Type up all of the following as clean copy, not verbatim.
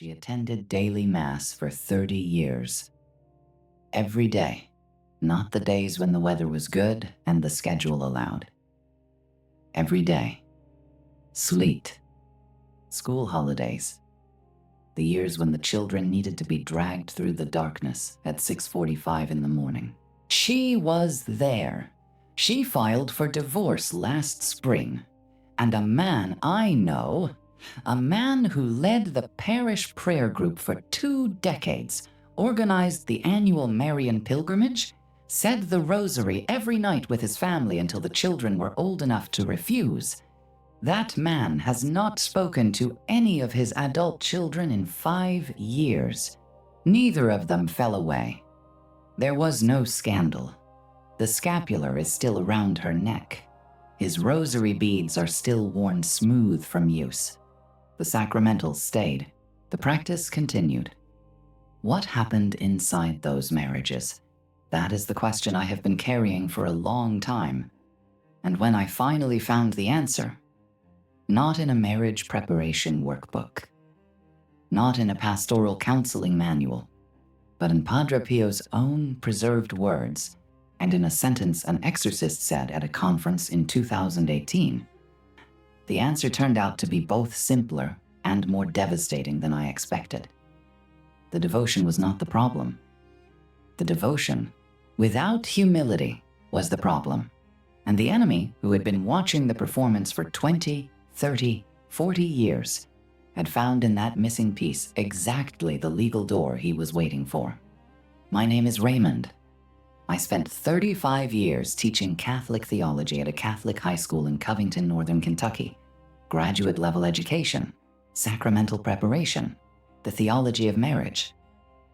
She attended daily mass for 30 years. Every day, not the days when the weather was good and the schedule allowed. Every day. Sleet. School holidays. The years when the children needed to be dragged through the darkness at 6:45 in the morning. She was there. She filed for divorce last spring. And a man I know, a man who led the parish prayer group for 2 decades, organized the annual Marian pilgrimage, said the rosary every night with his family until the children were old enough to refuse. That man has not spoken to any of his adult children in 5 years. Neither of them fell away. There was no scandal. The scapular is still around her neck. His rosary beads are still worn smooth from use. The sacramentals stayed. The practice continued. What happened inside those marriages? That is the question I have been carrying for a long time. And when I finally found the answer, not in a marriage preparation workbook, not in a pastoral counseling manual, but in Padre Pio's own preserved words, and in a sentence an exorcist said at a conference in 2018, the answer turned out to be both simpler and more devastating than I expected. The devotion was not the problem. The devotion, without humility, was the problem. And the enemy, who had been watching the performance for 20, 30, 40 years, had found in that missing piece exactly the legal door he was waiting for. My name is Raymond. I spent 35 years teaching Catholic theology at a Catholic high school in Covington, Northern Kentucky, graduate level education, sacramental preparation, the theology of marriage,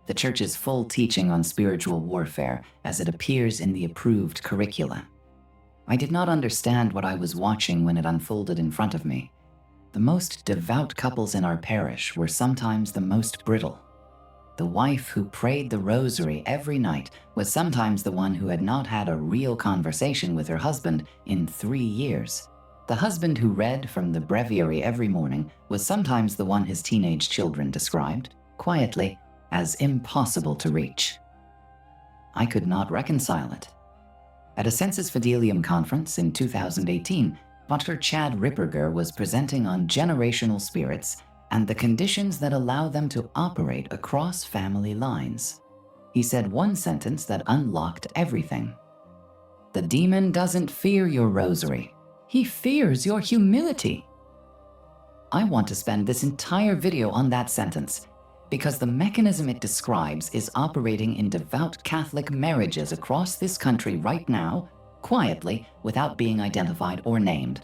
the Church's full teaching on spiritual warfare as it appears in the approved curricula. I did not understand what I was watching when it unfolded in front of me. The most devout couples in our parish were sometimes the most brittle. The wife who prayed the rosary every night was sometimes the one who had not had a real conversation with her husband in 3 years. The husband who read from the breviary every morning was sometimes the one his teenage children described, quietly, as impossible to reach. I could not reconcile it. At a Sensus Fidelium conference in 2018, Dr. Chad Ripperger was presenting on generational spirits and the conditions that allow them to operate across family lines. He said one sentence that unlocked everything. The demon doesn't fear your rosary. He fears your humility. I want to spend this entire video on that sentence because the mechanism it describes is operating in devout Catholic marriages across this country right now, quietly, without being identified or named,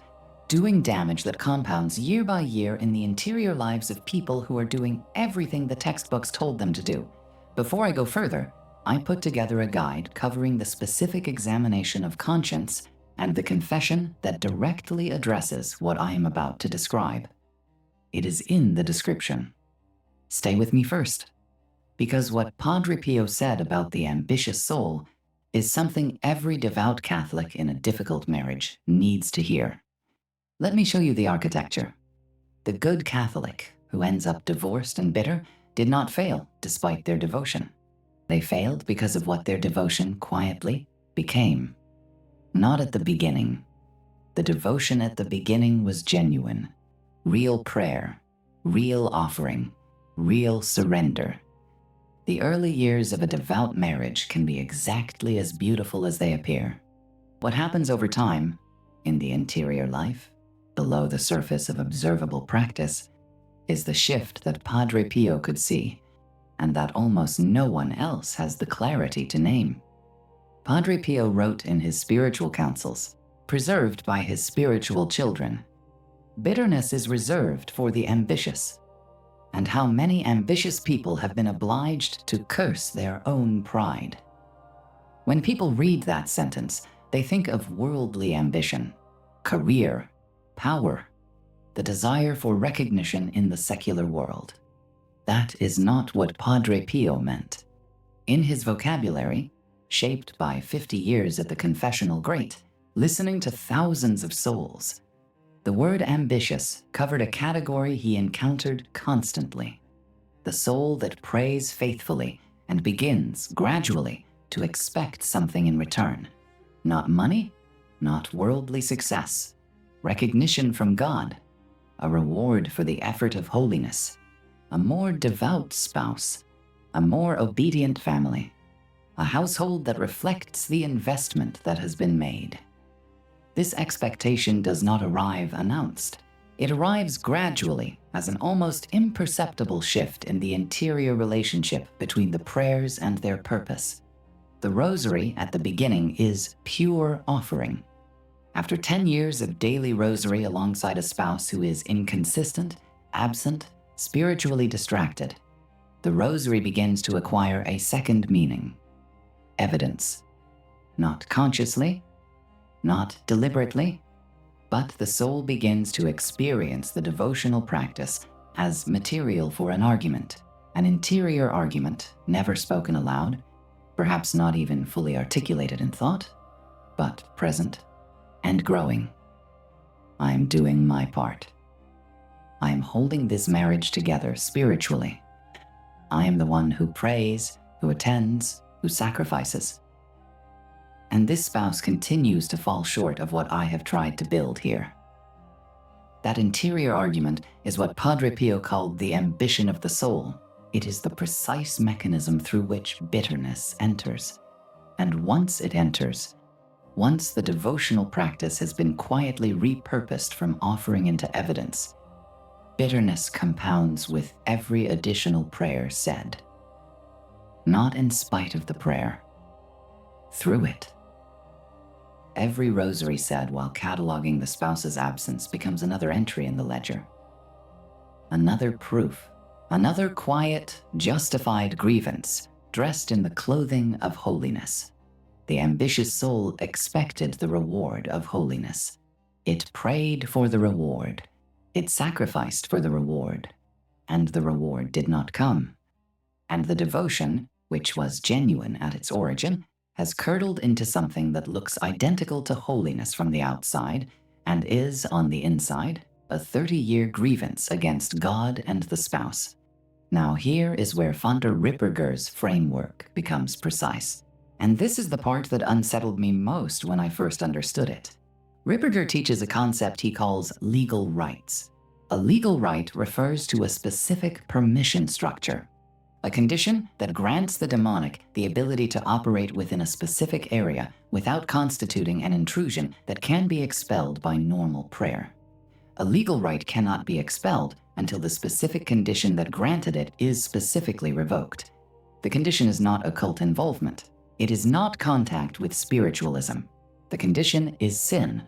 doing damage that compounds year by year in the interior lives of people who are doing everything the textbooks told them to do. Before I go further, I put together a guide covering the specific examination of conscience and the confession that directly addresses what I am about to describe. It is in the description. Stay with me first, because what Padre Pio said about the ambitious soul is something every devout Catholic in a difficult marriage needs to hear. Let me show you the architecture. The good Catholic who ends up divorced and bitter did not fail despite their devotion. They failed because of what their devotion quietly became. Not at the beginning. The devotion at the beginning was genuine, real prayer, real offering, real surrender. The early years of a devout marriage can be exactly as beautiful as they appear. What happens over time, in the interior life, below the surface of observable practice, is the shift that Padre Pio could see, and that almost no one else has the clarity to name. Padre Pio wrote in his spiritual counsels, preserved by his spiritual children, "Bitterness is reserved for the ambitious." And how many ambitious people have been obliged to curse their own pride. When people read that sentence, they think of worldly ambition, career, power, the desire for recognition in the secular world. That is not what Padre Pio meant. In his vocabulary, shaped by 50 years at the confessional grate, listening to thousands of souls, the word ambitious covered a category he encountered constantly. the soul that prays faithfully and begins, gradually, to expect something in return. Not money, not worldly success, recognition from God, a reward for the effort of holiness, a more devout spouse, a more obedient family, a household that reflects the investment that has been made. This expectation does not arrive announced. It arrives gradually as an almost imperceptible shift in the interior relationship between the prayers and their purpose. The rosary at the beginning is pure offering. After 10 years of daily rosary alongside a spouse who is inconsistent, absent, spiritually distracted, the rosary begins to acquire a second meaning: evidence. Not consciously, not deliberately, but the soul begins to experience the devotional practice as material for an argument, an interior argument, never spoken aloud, perhaps not even fully articulated in thought, but present and growing. I'm doing my part. I am holding this marriage together spiritually. I am the one who prays, who attends, who sacrifices. And this spouse continues to fall short of what I have tried to build here. That interior argument is what Padre Pio called the ambition of the soul. It is the precise mechanism through which bitterness enters. And once it enters, once the devotional practice has been quietly repurposed from offering into evidence, bitterness compounds with every additional prayer said. Not in spite of the prayer, through it. Every rosary said while cataloging the spouse's absence becomes another entry in the ledger. Another proof, another quiet, justified grievance dressed in the clothing of holiness. The ambitious soul expected the reward of holiness. It prayed for the reward. It sacrificed for the reward. And the reward did not come. And the devotion, which was genuine at its origin, has curdled into something that looks identical to holiness from the outside and is, on the inside, a 30-year grievance against God and the spouse. Now here is where Father Ripperger's framework becomes precise. And this is the part that unsettled me most when I first understood it. Ripperger teaches a concept he calls legal rights. A legal right refers to a specific permission structure, a condition that grants the demonic the ability to operate within a specific area without constituting an intrusion that can be expelled by normal prayer. A legal right cannot be expelled until the specific condition that granted it is specifically revoked. The condition is not occult involvement. It is not contact with spiritualism. The condition is sin,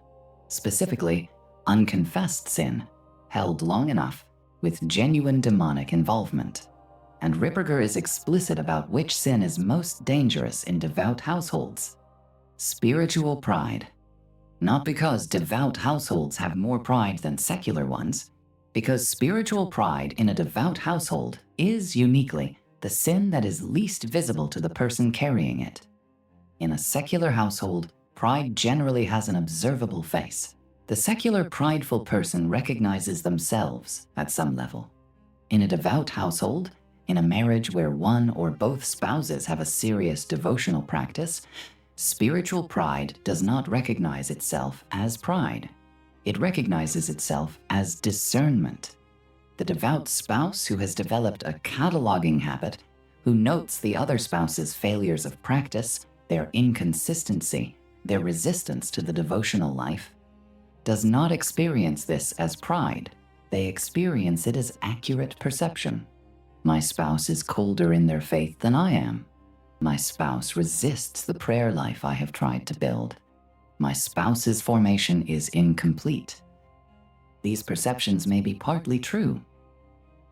specifically unconfessed sin, held long enough with genuine demonic involvement. And Ripperger is explicit about which sin is most dangerous in devout households. Spiritual pride. Not because devout households have more pride than secular ones, because spiritual pride in a devout household is uniquely the sin that is least visible to the person carrying it. In a secular household, pride generally has an observable face. The secular prideful person recognizes themselves at some level. In a devout household, in a marriage where one or both spouses have a serious devotional practice, spiritual pride does not recognize itself as pride. It recognizes itself as discernment. The devout spouse who has developed a cataloging habit, who notes the other spouse's failures of practice, their inconsistency, their resistance to the devotional life, does not experience this as pride. They experience it as accurate perception. My spouse is colder in their faith than I am. My spouse resists the prayer life I have tried to build. My spouse's formation is incomplete. These perceptions may be partly true,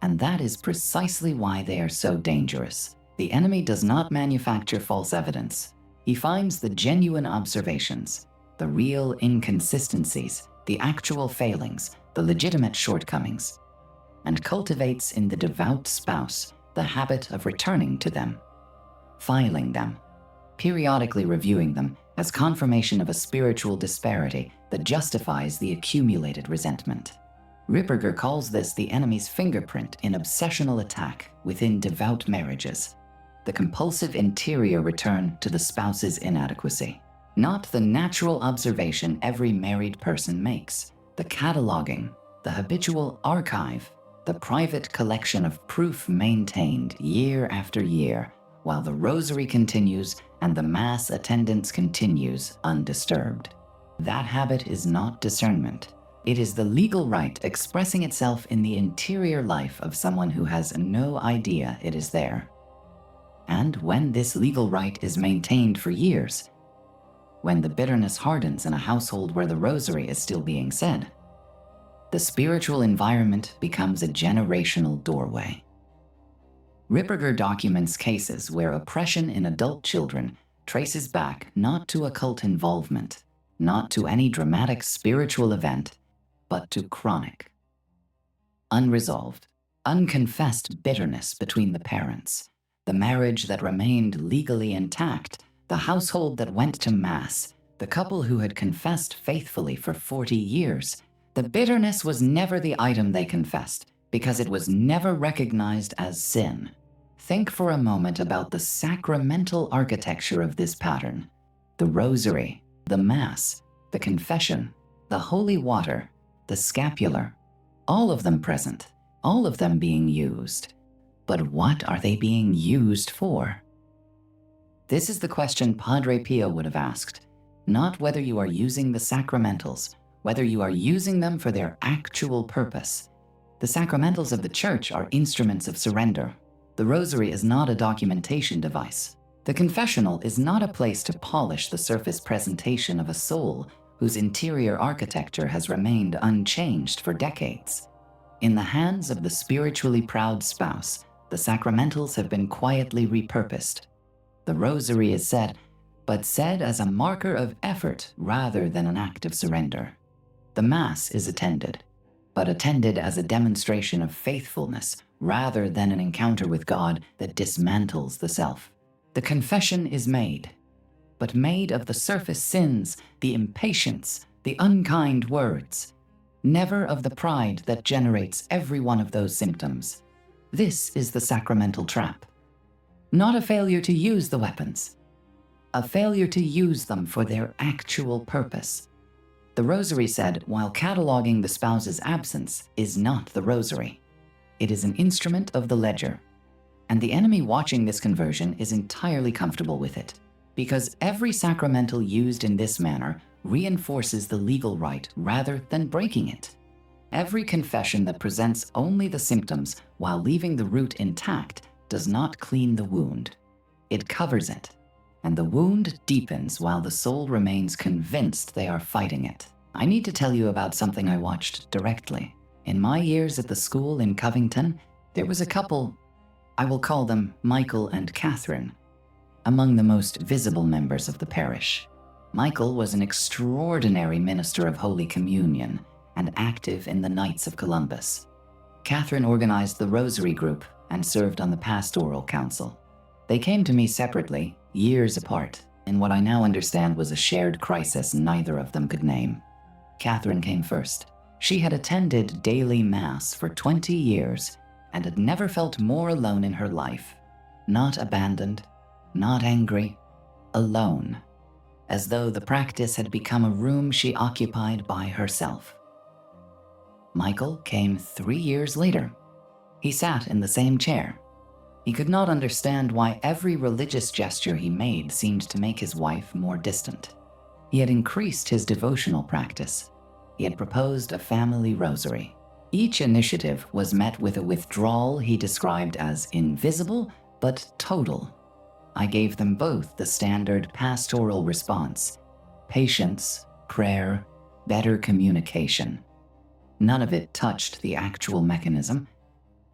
and that is precisely why they are so dangerous. The enemy does not manufacture false evidence. He finds the genuine observations, the real inconsistencies, the actual failings, the legitimate shortcomings, and cultivates in the devout spouse the habit of returning to them, filing them, periodically reviewing them as confirmation of a spiritual disparity that justifies the accumulated resentment. Ripperger calls this the enemy's fingerprint in obsessional attack within devout marriages, the compulsive interior return to the spouse's inadequacy, not the natural observation every married person makes, the cataloging, the habitual archive, the private collection of proof maintained year after year while the rosary continues and the mass attendance continues undisturbed. That habit is not discernment. It is the legal right expressing itself in the interior life of someone who has no idea it is there. And when this legal right is maintained for years, when the bitterness hardens in a household where the rosary is still being said, the spiritual environment becomes a generational doorway. Ripperger documents cases where oppression in adult children traces back not to occult involvement, not to any dramatic spiritual event, but to chronic, unresolved, unconfessed bitterness between the parents, the marriage that remained legally intact, the household that went to Mass, the couple who had confessed faithfully for 40 years. The bitterness was never the item they confessed, because it was never recognized as sin. Think for a moment about the sacramental architecture of this pattern. The rosary, the Mass, the confession, the holy water, the scapular, all of them present, all of them being used. But what are they being used for? This is the question Padre Pio would have asked, not whether you are using the sacramentals, whether you are using them for their actual purpose. The sacramentals of the Church are instruments of surrender. The rosary is not a documentation device. The confessional is not a place to polish the surface presentation of a soul whose interior architecture has remained unchanged for decades. In the hands of the spiritually proud spouse, the sacramentals have been quietly repurposed. The rosary is said, but said as a marker of effort rather than an act of surrender. The Mass is attended, but attended as a demonstration of faithfulness rather than an encounter with God that dismantles the self. The confession is made, but made of the surface sins, the impatience, the unkind words, never of the pride that generates every one of those symptoms. This is the sacramental trap. Not a failure to use the weapons, a failure to use them for their actual purpose. The rosary said, while cataloging the spouse's absence, is not the rosary. It is an instrument of the ledger. And the enemy watching this conversion is entirely comfortable with it, because every sacramental used in this manner reinforces the legal right rather than breaking it. Every confession that presents only the symptoms while leaving the root intact does not clean the wound. It covers it, and the wound deepens while the soul remains convinced they are fighting it. I need to tell you about something I watched directly. In my years at the school in Covington, there was a couple, I will call them Michael and Catherine, among the most visible members of the parish. Michael was an extraordinary minister of Holy Communion and active in the Knights of Columbus. Catherine organized the Rosary Group and served on the Pastoral Council. They came to me separately, years apart, in what I now understand was a shared crisis neither of them could name. Catherine came first. She had attended daily Mass for 20 years and had never felt more alone in her life. Not abandoned, not angry, alone, as though the practice had become a room she occupied by herself. Michael came 3 years later. He sat in the same chair. He could not understand why every religious gesture he made seemed to make his wife more distant. He had increased his devotional practice. He had proposed a family rosary. Each initiative was met with a withdrawal he described as invisible but total. I gave them both the standard pastoral response: patience, prayer, better communication. None of it touched the actual mechanism.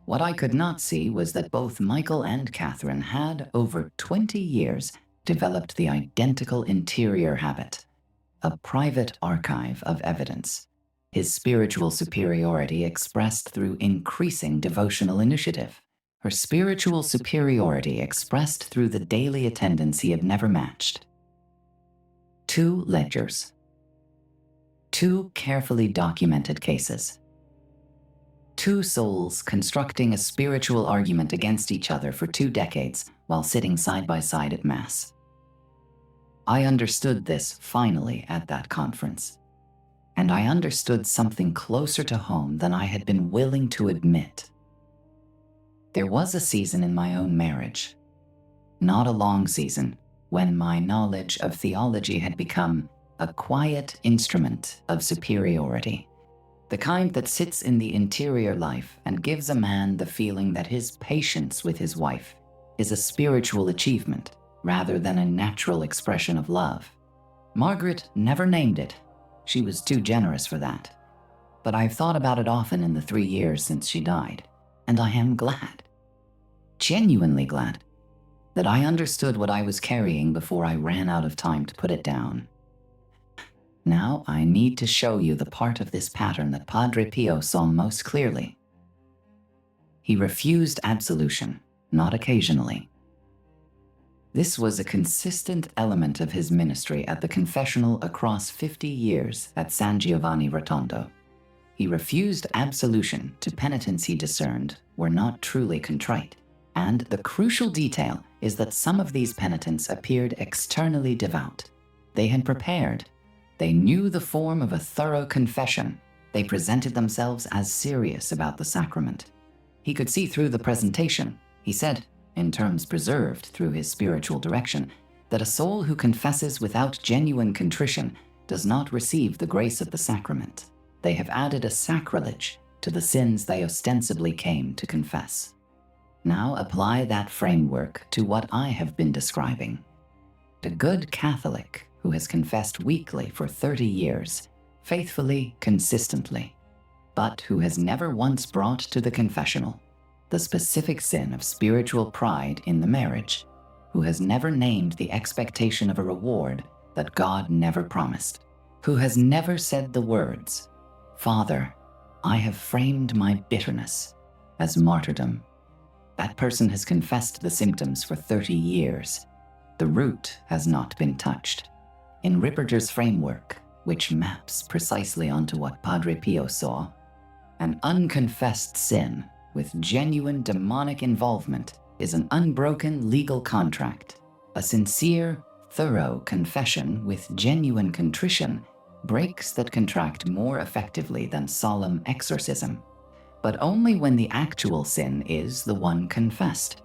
What I could not see was that both Michael and Catherine had, over 20 years, developed the identical interior habit, a private archive of evidence, his spiritual superiority expressed through increasing devotional initiative, her spiritual superiority expressed through the daily attendance he had never matched. 2 ledgers. 2 carefully documented cases. two souls constructing a spiritual argument against each other for 2 decades while sitting side by side at Mass. I understood this finally at that conference, and I understood something closer to home than I had been willing to admit. There was a season in my own marriage, not a long season, when my knowledge of theology had become a quiet instrument of superiority, the kind that sits in the interior life and gives a man the feeling that his patience with his wife is a spiritual achievement rather than a natural expression of love. Margaret never named it. She was too generous for that. But I've thought about it often in the 3 years since she died, and I am glad, genuinely glad, that I understood what I was carrying before I ran out of time to put it down. Now I need to show you the part of this pattern that Padre Pio saw most clearly. He refused absolution, not occasionally. This was a consistent element of his ministry at the confessional across 50 years at San Giovanni Rotondo. He refused absolution to penitents he discerned were not truly contrite. And the crucial detail is that some of these penitents appeared externally devout. They had prepared. They knew the form of a thorough confession. They presented themselves as serious about the sacrament. He could see through the presentation. He said, in terms preserved through his spiritual direction, that a soul who confesses without genuine contrition does not receive the grace of the sacrament. They have added a sacrilege to the sins they ostensibly came to confess. Now apply that framework to what I have been describing. A good Catholic who has confessed weekly for 30 years, faithfully, consistently, but who has never once brought to the confessional the specific sin of spiritual pride in the marriage, who has never named the expectation of a reward that God never promised, who has never said the words, "Father, I have framed my bitterness as martyrdom." That person has confessed the symptoms for 30 years. The root has not been touched. In Ripperger's framework, which maps precisely onto what Padre Pio saw, an unconfessed sin with genuine demonic involvement is an unbroken legal contract. A sincere, thorough confession with genuine contrition breaks that contract more effectively than solemn exorcism, but only when the actual sin is the one confessed.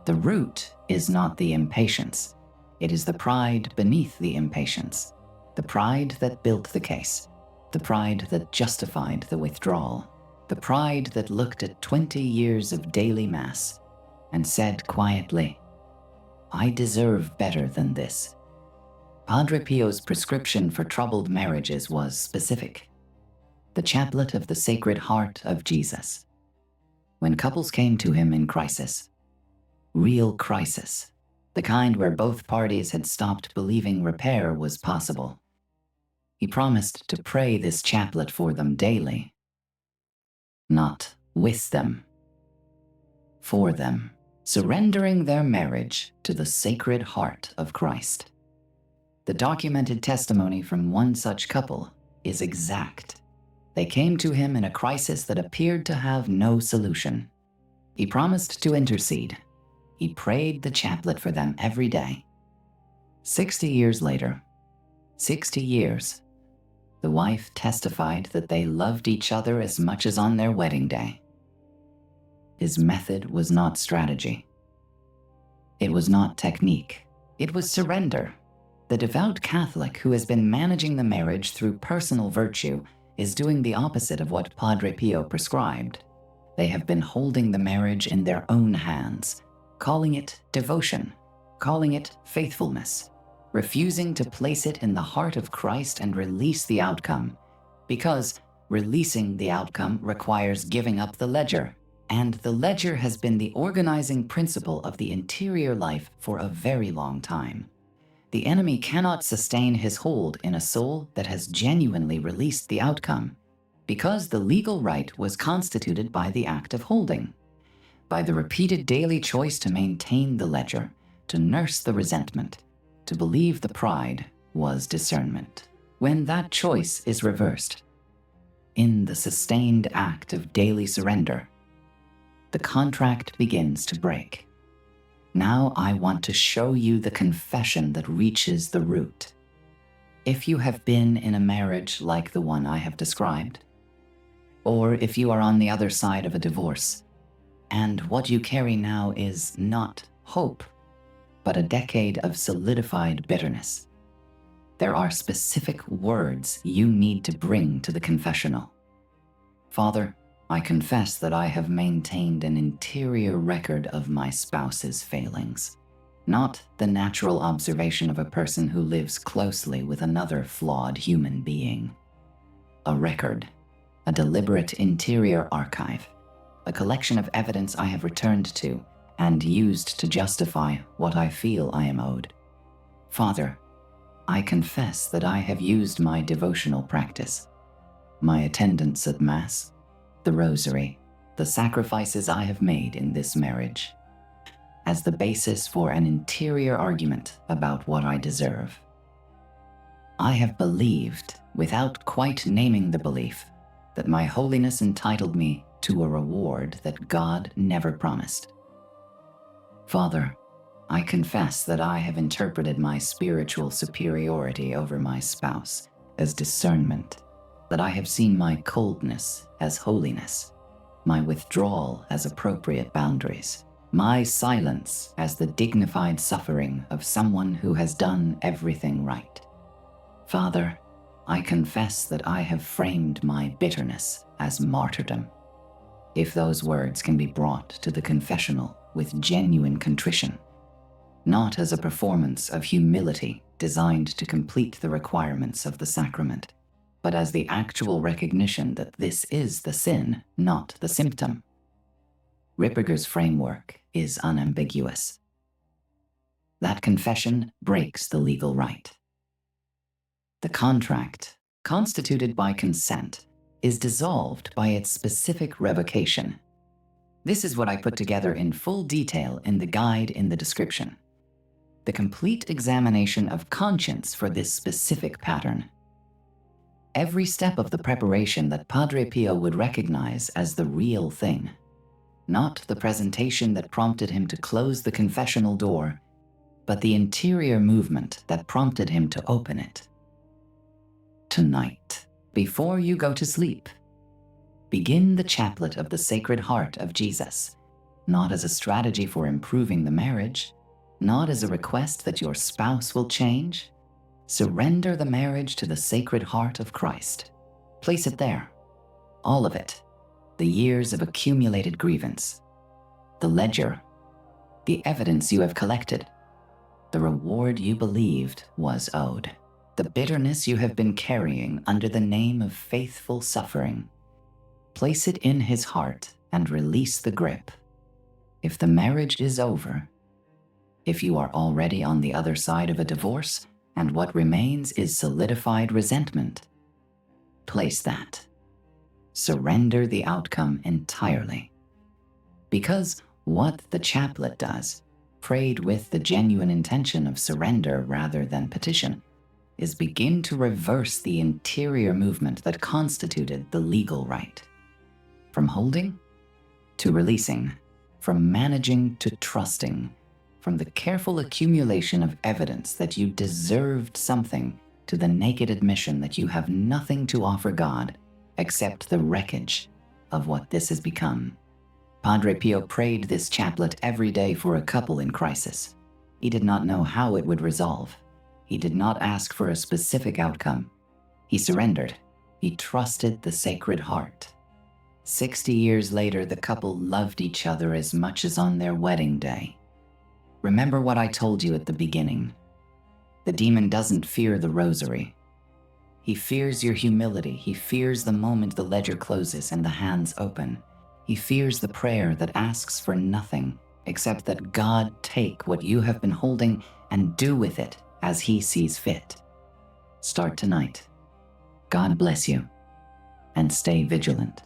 The root is not the impatience. It is the pride beneath the impatience, the pride that built the case, the pride that justified the withdrawal, the pride that looked at 20 years of daily Mass and said quietly, "I deserve better than this." Padre Pio's prescription for troubled marriages was specific: the chaplet of the Sacred Heart of Jesus. When couples came to him in crisis, real crisis, the kind where both parties had stopped believing repair was possible, he promised to pray this chaplet for them daily. Not with them, for them, surrendering their marriage to the Sacred Heart of Christ. The documented testimony from one such couple is exact. They came to him in a crisis that appeared to have no solution. He promised to intercede. He prayed the chaplet for them every day. 60 years later, 60 years, the wife testified that they loved each other as much as on their wedding day. His method was not strategy. It was not technique. It was surrender. The devout Catholic who has been managing the marriage through personal virtue is doing the opposite of what Padre Pio prescribed. They have been holding the marriage in their own hands, calling it devotion, calling it faithfulness, refusing to place it in the heart of Christ and release the outcome, because releasing the outcome requires giving up the ledger, and the ledger has been the organizing principle of the interior life for a very long time. The enemy cannot sustain his hold in a soul that has genuinely released the outcome, because the legal right was constituted by the act of holding, by the repeated daily choice to maintain the ledger, to nurse the resentment, to believe the pride was discernment. When that choice is reversed, in the sustained act of daily surrender, the contract begins to break. Now I want to show you the confession that reaches the root. If you have been in a marriage like the one I have described, or if you are on the other side of a divorce, and what you carry now is not hope, but a decade of solidified bitterness, there are specific words you need to bring to the confessional. Father, I confess that I have maintained an interior record of my spouse's failings, not the natural observation of a person who lives closely with another flawed human being. A record, a deliberate interior archive, a collection of evidence I have returned to and used to justify what I feel I am owed. Father, I confess that I have used my devotional practice, my attendance at Mass, the Rosary, the sacrifices I have made in this marriage, as the basis for an interior argument about what I deserve. I have believed, without quite naming the belief, that my holiness entitled me to a reward that God never promised. Father, I confess that I have interpreted my spiritual superiority over my spouse as discernment, that I have seen my coldness as holiness, my withdrawal as appropriate boundaries, my silence as the dignified suffering of someone who has done everything right. Father, I confess that I have framed my bitterness as martyrdom. If those words can be brought to the confessional with genuine contrition, not as a performance of humility designed to complete the requirements of the sacrament, but as the actual recognition that this is the sin, not the symptom. Ripperger's framework is unambiguous. That confession breaks the legal right. The contract, constituted by consent, is dissolved by its specific revocation. This is what I put together in full detail in the guide in the description. The complete examination of conscience for this specific pattern. Every step of the preparation that Padre Pio would recognize as the real thing, not the presentation that prompted him to close the confessional door, but the interior movement that prompted him to open it. Tonight, before you go to sleep, begin the chaplet of the Sacred Heart of Jesus, not as a strategy for improving the marriage, not as a request that your spouse will change. Surrender the marriage to the Sacred Heart of Christ. Place it there, all of it, the years of accumulated grievance, the ledger, the evidence you have collected, the reward you believed was owed, the bitterness you have been carrying under the name of faithful suffering. Place it in his heart and release the grip. If the marriage is over, if you are already on the other side of a divorce, and what remains is solidified resentment, place that. Surrender the outcome entirely. Because what the chaplet does, prayed with the genuine intention of surrender rather than petition, is begin to reverse the interior movement that constituted the legal right. From holding to releasing, from managing to trusting, from the careful accumulation of evidence that you deserved something to the naked admission that you have nothing to offer God except the wreckage of what this has become. Padre Pio prayed this chaplet every day for a couple in crisis. He did not know how it would resolve. He did not ask for a specific outcome. He surrendered. He trusted the Sacred Heart. 60 years later, the couple loved each other as much as on their wedding day. Remember what I told you at the beginning. The demon doesn't fear the rosary. He fears your humility. He fears the moment the ledger closes and the hands open. He fears the prayer that asks for nothing except that God take what you have been holding and do with it as he sees fit. Start tonight. God bless you, and stay vigilant.